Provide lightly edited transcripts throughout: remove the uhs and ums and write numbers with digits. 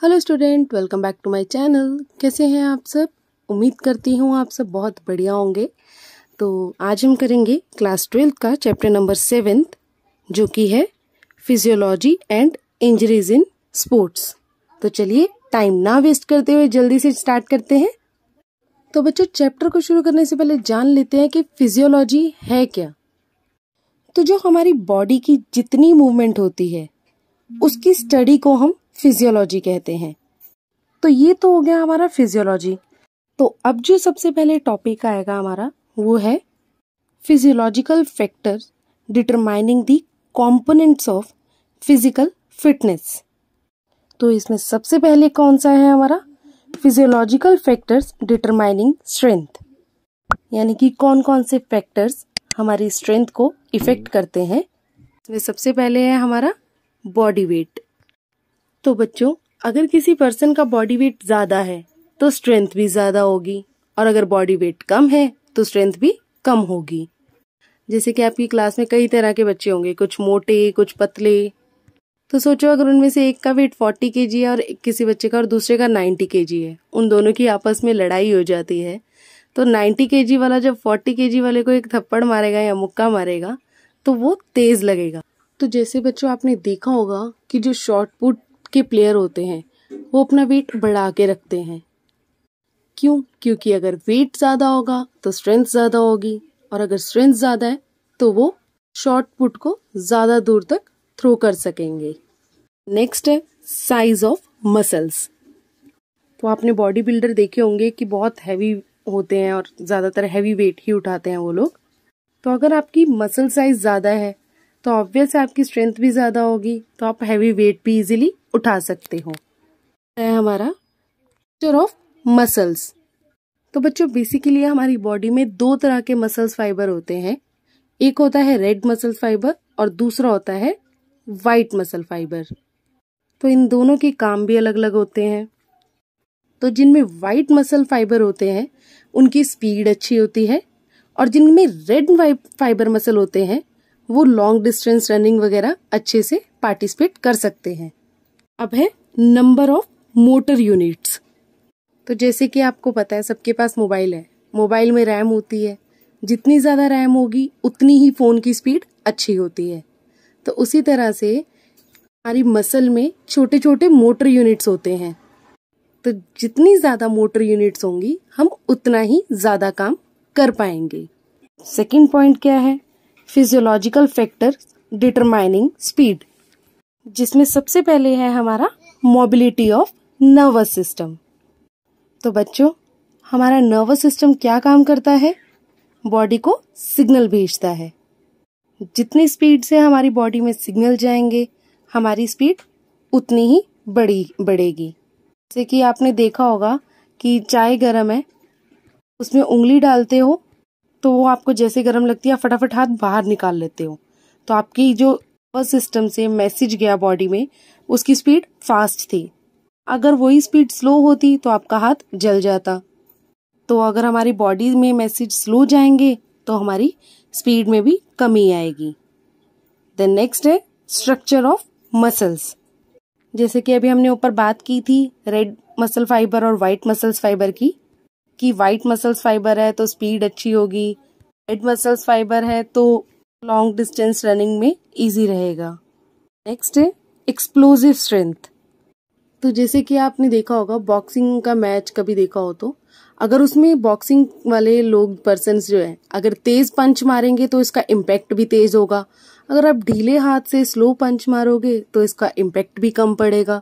Hello student, welcome back to my channel. कैसे हैं आप सब? उम्मीद करती हूँ आप सब बहुत बढ़िया होंगे। तो आज हम करेंगे क्लास 12th का चैप्टर नंबर 7th, जो कि है physiology and injuries in sports. तो चलिए टाइम ना वेस्ट करते हुए जल्दी से स्टार्ट करते हैं। तो बच्चों, चैप्टर को शुरू करने से पहले जान लेते हैं कि फिजियोलॉजी है क्या। तो जो हमारी बॉडी की जितनी मूवमेंट होती है उसकी स्टडी को हम फिजियोलॉजी कहते हैं। तो ये तो हो गया हमारा फिजियोलॉजी। तो अब जो सबसे पहले टॉपिक आएगा हमारा वो है physiological factors determining the components of physical fitness. तो इसमें सबसे पहले कौन सा है हमारा फिजियोलॉजिकल फैक्टर्स डिटरमाइनिंग स्ट्रेंथ, यानी कि कौन कौन से फैक्टर्स हमारी स्ट्रेंथ को इफेक्ट करते हैं। इसमें सबसे पहले है हमारा बॉडी वेट। तो बच्चों, अगर किसी पर्सन का बॉडी वेट ज्यादा है तो स्ट्रेंथ भी ज्यादा होगी, और अगर बॉडी वेट कम है तो स्ट्रेंथ भी कम होगी। जैसे कि आपकी क्लास में कई तरह के बच्चे होंगे, कुछ मोटे कुछ पतले। तो सोचो अगर उनमें से एक का वेट 40 kg है और किसी बच्चे का और दूसरे का 90 kg है, उन दोनों की आपस में लड़ाई हो जाती है। तो 90 kg वाला जब 40 kg वाले को एक थप्पड़ मारेगा या मुक्का मारेगा तो वो तेज लगेगा। तो जैसे बच्चों आपने देखा होगा कि जो शॉर्ट पुट के प्लेयर होते हैं वो अपना वेट बढ़ा के रखते हैं। क्यों? क्योंकि अगर वेट ज्यादा होगा तो स्ट्रेंथ ज्यादा होगी, और अगर स्ट्रेंथ ज्यादा है तो वो शॉर्ट पुट को ज्यादा दूर तक थ्रो कर सकेंगे। नेक्स्ट है साइज ऑफ मसल्स। तो आपने बॉडी बिल्डर देखे होंगे कि बहुत हैवी होते हैं और ज्यादातर हैवी वेट ही उठाते हैं वो लोग। तो अगर आपकी मसल साइज ज्यादा है तो ऑब्वियस है आपकी स्ट्रेंथ भी ज्यादा होगी, तो आप हैवी वेट भी इजीली उठा सकते हो। है हमारा स्ट्रक्चर ऑफ मसल्स। तो बच्चों बेसिकली हमारी बॉडी में दो तरह के मसल्स फाइबर होते हैं। एक होता है रेड मसल फाइबर और दूसरा होता है व्हाइट मसल फाइबर। तो इन दोनों के काम भी अलग अलग होते हैं। तो जिनमें व्हाइट मसल फाइबर होते हैं उनकी स्पीड अच्छी होती है, और जिनमें रेड फाइबर मसल होते हैं वो लॉन्ग डिस्टेंस रनिंग वगैरह अच्छे से पार्टिसिपेट कर सकते हैं। अब है नंबर ऑफ मोटर यूनिट्स। तो जैसे कि आपको पता है सबके पास मोबाइल है, मोबाइल में रैम होती है। जितनी ज्यादा रैम होगी उतनी ही फोन की स्पीड अच्छी होती है। तो उसी तरह से हमारी मसल में छोटे छोटे मोटर यूनिट्स होते हैं। तो जितनी ज्यादा मोटर यूनिट्स होंगी हम उतना ही ज्यादा काम कर पाएंगे। सेकंड पॉइंट क्या है? फिजियोलॉजिकल फैक्टर डिटरमाइनिंग स्पीड, जिसमें सबसे पहले है हमारा मोबिलिटी ऑफ नर्वस सिस्टम। तो बच्चों, हमारा नर्वस सिस्टम क्या काम करता है? बॉडी को सिग्नल भेजता है। जितनी स्पीड से हमारी बॉडी में सिग्नल जाएंगे हमारी स्पीड उतनी ही बढ़ेगी। जैसे कि आपने देखा होगा कि चाय गर्म है, उसमें उंगली डालते हो तो वो आपको जैसे गर्म लगती है फटाफट हाथ बाहर निकाल लेते हो। तो आपकी जो नर्वस सिस्टम से मैसेज गया बॉडी में उसकी स्पीड फास्ट थी। अगर वही स्पीड स्लो होती तो आपका हाथ जल जाता। तो अगर हमारी बॉडी में मैसेज स्लो जाएंगे तो हमारी स्पीड में भी कमी आएगी। देन नेक्स्ट है स्ट्रक्चर ऑफ मसल्स। जैसे कि अभी हमने ऊपर बात की थी रेड मसल फाइबर और व्हाइट मसल्स फाइबर की, कि व्हाइट मसल्स फाइबर है तो स्पीड अच्छी होगी, रेड मसल्स फाइबर है तो लॉन्ग डिस्टेंस रनिंग में इजी रहेगा। नेक्स्ट है एक्सप्लोजिव स्ट्रेंथ। तो जैसे कि आपने देखा होगा बॉक्सिंग का मैच कभी देखा हो तो अगर उसमें बॉक्सिंग वाले लोग पर्सन्स जो है अगर तेज पंच मारेंगे तो इसका इम्पैक्ट भी तेज होगा। अगर आप ढीले हाथ से स्लो पंच मारोगे तो इसका इम्पैक्ट भी कम पड़ेगा।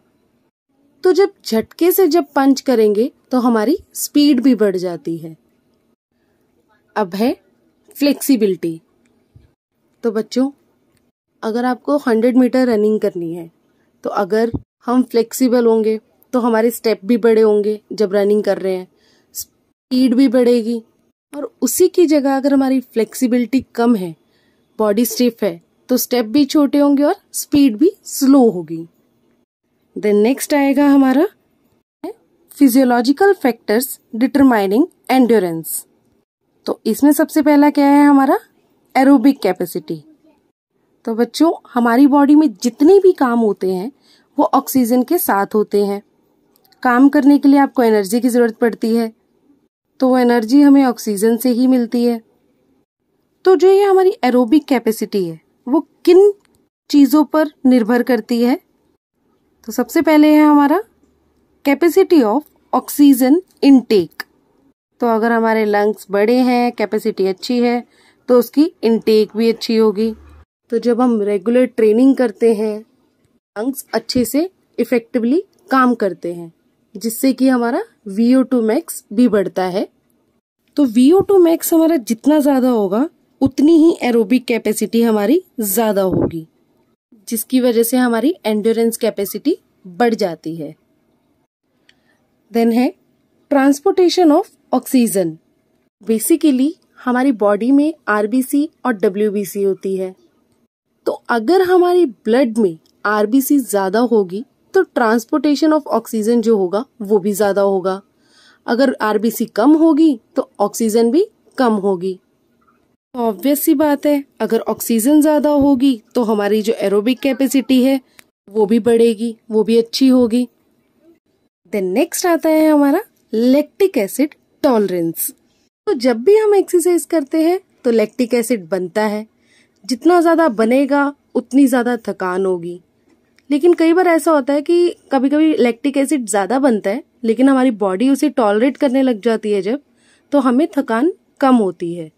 तो जब झटके से जब पंच करेंगे तो हमारी स्पीड भी बढ़ जाती है। अब है फ्लेक्सिबिलिटी। तो बच्चों, अगर आपको 100 मीटर रनिंग करनी है तो अगर हम फ्लेक्सिबल होंगे तो हमारे स्टेप भी बड़े होंगे जब रनिंग कर रहे हैं, स्पीड भी बढ़ेगी। और उसी की जगह अगर हमारी फ्लेक्सिबिलिटी कम है, बॉडी स्टिफ है, तो स्टेप भी छोटे होंगे और स्पीड भी स्लो होगी। देन नेक्स्ट आएगा हमारा फिजियोलॉजिकल फैक्टर्स डिटरमाइनिंग एंड्योरेंस। तो इसमें सबसे पहला क्या है हमारा एरोबिक कैपेसिटी। तो बच्चों, हमारी बॉडी में जितने भी काम होते हैं वो ऑक्सीजन के साथ होते हैं। काम करने के लिए आपको एनर्जी की ज़रूरत पड़ती है, तो वो एनर्जी हमें ऑक्सीजन से ही मिलती है। तो जो ये हमारी एरोबिक कैपेसिटी है वो किन चीज़ों पर निर्भर करती है? तो सबसे पहले है हमारा कैपेसिटी ऑफ ऑक्सीजन इनटेक। तो अगर हमारे लंग्स बड़े हैं, कैपेसिटी अच्छी है, तो उसकी इनटेक भी अच्छी होगी। तो जब हम रेगुलर ट्रेनिंग करते हैं, लंग्स अच्छे से इफेक्टिवली काम करते हैं, जिससे कि हमारा VO2 मैक्स भी बढ़ता है। तो VO2 मैक्स हमारा जितना ज़्यादा होगा उतनी ही एरोबिक कैपेसिटी हमारी ज़्यादा होगी, जिसकी वजह से हमारी एंड्योरेंस कैपेसिटी बढ़ जाती है। देन है ट्रांसपोर्टेशन ऑफ ऑक्सीजन। बेसिकली हमारी बॉडी में RBC और WBC होती है। तो अगर हमारी ब्लड में RBC ज़्यादा होगी तो ट्रांसपोर्टेशन ऑफ ऑक्सीजन जो होगा वो भी ज़्यादा होगा। अगर RBC कम होगी तो ऑक्सीजन भी कम होगी। तो ऑब्वियस सी बात है, अगर ऑक्सीजन ज़्यादा होगी तो हमारी जो एरोबिक कैपेसिटी है वो भी बढ़ेगी, वो भी अच्छी होगी। देन नेक्स्ट आता है हमारा लैक्टिक एसिड टॉलरेंस। तो जब भी हम एक्सरसाइज करते हैं तो लैक्टिक एसिड बनता है। जितना ज़्यादा बनेगा उतनी ज़्यादा थकान होगी। लेकिन कई बार ऐसा होता है कि कभी कभी लैक्टिक एसिड ज़्यादा बनता है लेकिन हमारी बॉडी उसे टॉलरेट करने लग जाती है जब, तो हमें थकान कम होती है।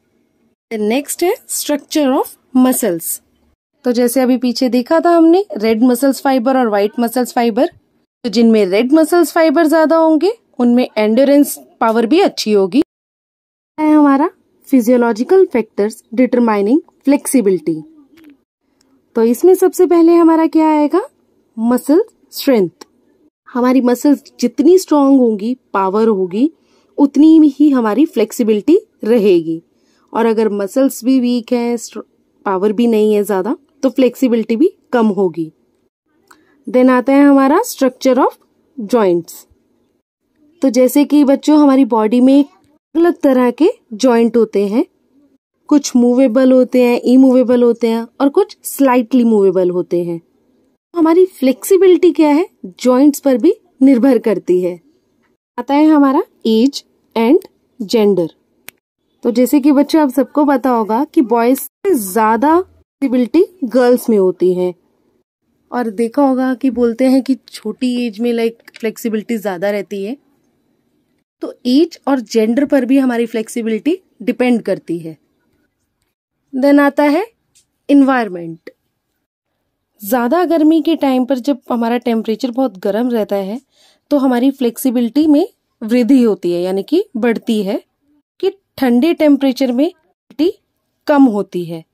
नेक्स्ट है स्ट्रक्चर ऑफ मसल्स। तो जैसे अभी पीछे देखा था हमने रेड मसल्स फाइबर और व्हाइट मसल्स फाइबर। तो जिनमें रेड मसल्स फाइबर ज्यादा होंगे उनमें एंड्योरेंस पावर भी अच्छी होगी। है हमारा फिजियोलॉजिकल फैक्टर्स डिटरमाइनिंग फ्लेक्सिबिलिटी। तो इसमें सबसे पहले हमारा क्या आएगा? Muscle strength. हमारी मसल्स जितनी स्ट्रांग होंगी, पावर होगी, उतनी ही हमारी फ्लेक्सिबिलिटी रहेगी। और अगर मसल्स भी वीक हैं, पावर भी नहीं है ज्यादा, तो फ्लेक्सिबिलिटी भी कम होगी। देन आता है हमारा स्ट्रक्चर ऑफ जॉइंट्स। तो जैसे कि बच्चों हमारी बॉडी में अलग तरह के जॉइंट होते हैं, कुछ मूवेबल होते हैं, इमूवेबल होते हैं और कुछ स्लाइटली मूवेबल होते हैं। हमारी फ्लेक्सिबिलिटी क्या है, जॉइंट्स पर भी निर्भर करती है। आता है हमारा एज एंड जेंडर। तो जैसे कि बच्चों आप सबको पता होगा कि बॉयज से ज्यादा फ्लेक्सिबिलिटी गर्ल्स में होती है, और देखा होगा कि बोलते हैं कि छोटी एज में फ्लेक्सिबिलिटी ज्यादा रहती है। तो एज और जेंडर पर भी हमारी फ्लेक्सिबिलिटी डिपेंड करती है। देन आता है इन्वायरमेंट। ज्यादा गर्मी के टाइम पर जब हमारा टेम्परेचर बहुत गर्म रहता है तो हमारी फ्लेक्सिबिलिटी में वृद्धि होती है, यानी कि बढ़ती है। कि ठंडे टेम्परेचर में फ्लेक्सिबिलिटी कम होती है।